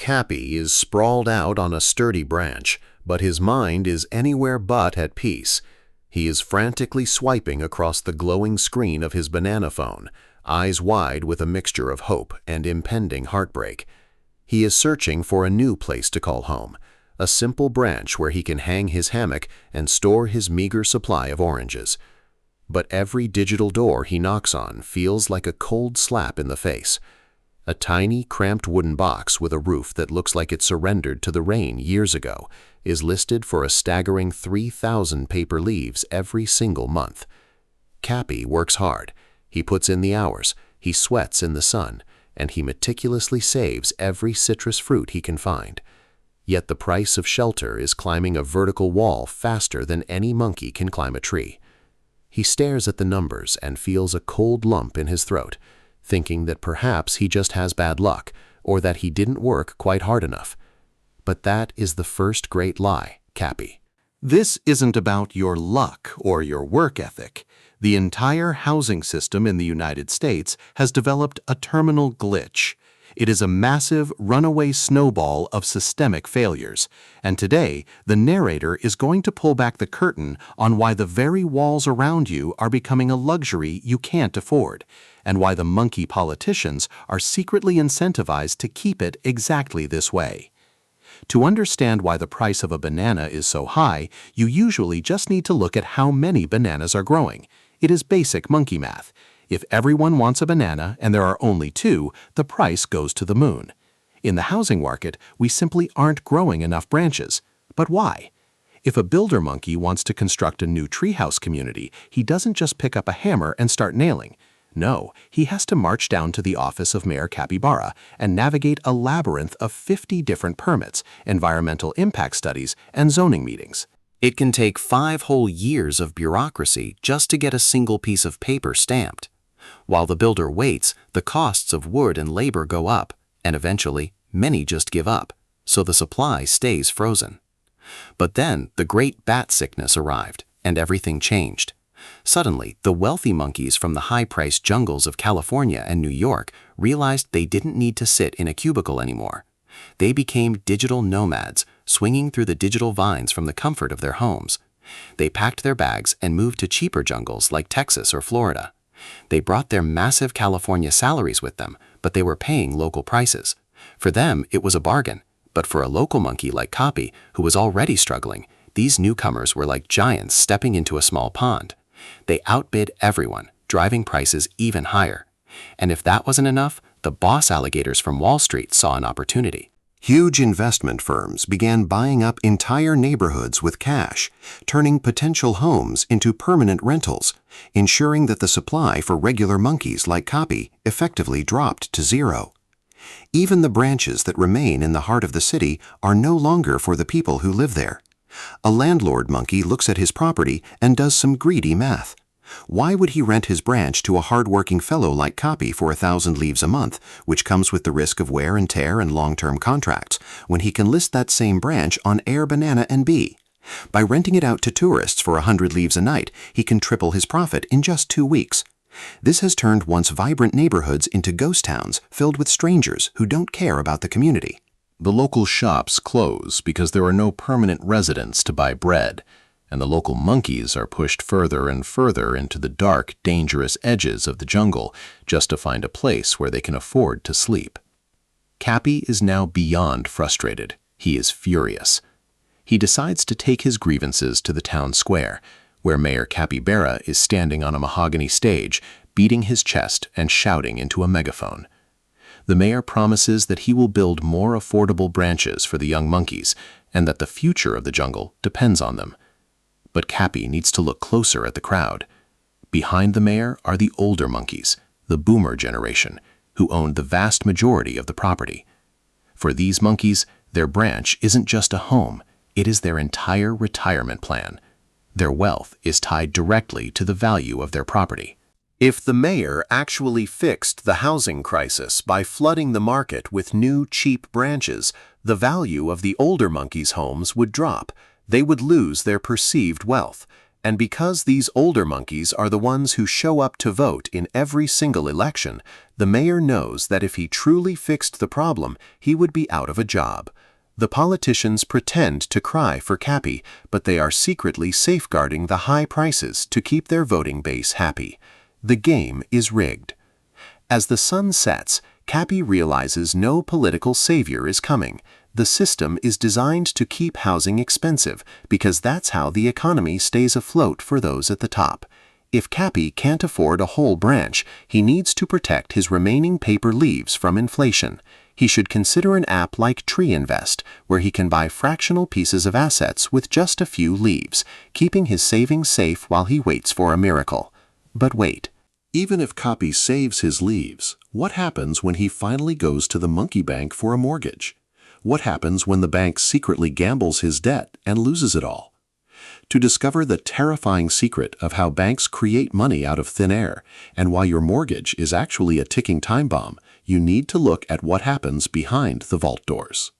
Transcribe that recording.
Cappy is sprawled out on a sturdy branch, but his mind is anywhere but at peace. He is frantically swiping across the glowing screen of his banana phone, eyes wide with a mixture of hope and impending heartbreak. He is searching for a new place to call home, a simple branch where he can hang his hammock and store his meager supply of oranges. But every digital door he knocks on feels like a cold slap in the face. A tiny, cramped wooden box with a roof that looks like it surrendered to the rain years ago is listed for a staggering 3,000 paper leaves every single month. Cappy works hard. He puts in the hours, he sweats in the sun, and he meticulously saves every citrus fruit he can find. Yet the price of shelter is climbing a vertical wall faster than any monkey can climb a tree. He stares at the numbers and feels a cold lump in his throat, thinking that perhaps he just has bad luck or that he didn't work quite hard enough. But that is the first great lie, Cappy. This isn't about your luck or your work ethic. The entire housing system in the United States has developed a terminal glitch. It is a massive, runaway snowball of systemic failures. And today, the narrator is going to pull back the curtain on why the very walls around you are becoming a luxury you can't afford, and why the monkey politicians are secretly incentivized to keep it exactly this way. To understand why the price of a banana is so high, you usually just need to look at how many bananas are growing. It is basic monkey math. If everyone wants a banana and there are only two, the price goes to the moon. In the housing market, we simply aren't growing enough branches. But why? If a builder monkey wants to construct a new treehouse community, he doesn't just pick up a hammer and start nailing. No, he has to march down to the office of Mayor Capybara and navigate a labyrinth of 50 different permits, environmental impact studies, and zoning meetings. It can take 5 whole years of bureaucracy just to get a single piece of paper stamped. While the builder waits, the costs of wood and labor go up, and eventually, many just give up, so the supply stays frozen. But then the great bat sickness arrived, and everything changed. Suddenly, the wealthy monkeys from the high-priced jungles of California and New York realized they didn't need to sit in a cubicle anymore. They became digital nomads, swinging through the digital vines from the comfort of their homes. They packed their bags and moved to cheaper jungles like Texas or Florida. They brought their massive California salaries with them, but they were paying local prices. For them, it was a bargain, but for a local monkey like Cappy, who was already struggling, these newcomers were like giants stepping into a small pond. They outbid everyone, driving prices even higher. And if that wasn't enough, the boss alligators from Wall Street saw an opportunity. Huge investment firms began buying up entire neighborhoods with cash, turning potential homes into permanent rentals, ensuring that the supply for regular monkeys like Cappy effectively dropped to zero. Even the branches that remain in the heart of the city are no longer for the people who live there. A landlord monkey looks at his property and does some greedy math. Why would he rent his branch to a hard-working fellow like Cappy for 1,000 leaves a month, which comes with the risk of wear and tear and long-term contracts, when he can list that same branch on Air-Banana-n-B? By renting it out to tourists for 100 leaves a night, he can triple his profit in just 2 weeks. This has turned once vibrant neighborhoods into ghost towns filled with strangers who don't care about the community. The local shops close because there are no permanent residents to buy bread, and the local monkeys are pushed further and further into the dark, dangerous edges of the jungle just to find a place where they can afford to sleep. Cappy is now beyond frustrated. He is furious. He decides to take his grievances to the town square, where Mayor Capybara is standing on a mahogany stage, beating his chest and shouting into a megaphone. The mayor promises that he will build more affordable branches for the young monkeys and that the future of the jungle depends on them. But Cappy needs to look closer at the crowd. Behind the mayor are the older monkeys, the boomer generation, who owned the vast majority of the property. For these monkeys, their branch isn't just a home, it is their entire retirement plan. Their wealth is tied directly to the value of their property. If the mayor actually fixed the housing crisis by flooding the market with new, cheap branches, the value of the older monkeys' homes would drop. They would lose their perceived wealth, And because these older monkeys are the ones who show up to vote in every single election, the mayor knows that if he truly fixed the problem, he would be out of a job. The politicians pretend to cry for Cappy, but they are secretly safeguarding the high prices to keep their voting base happy. The game is rigged. As the sun sets, Cappy realizes no political savior is coming. The system is designed to keep housing expensive because that's how the economy stays afloat for those at the top. If Cappy can't afford a whole branch, he needs to protect his remaining paper leaves from inflation. He should consider an app like Tree Invest, where he can buy fractional pieces of assets with just a few leaves, keeping his savings safe while he waits for a miracle. But wait. Even if Cappy saves his leaves, what happens when he finally goes to the monkey bank for a mortgage? What happens when the bank secretly gambles his debt and loses it all? To discover the terrifying secret of how banks create money out of thin air and why your mortgage is actually a ticking time bomb, you need to look at what happens behind the vault doors.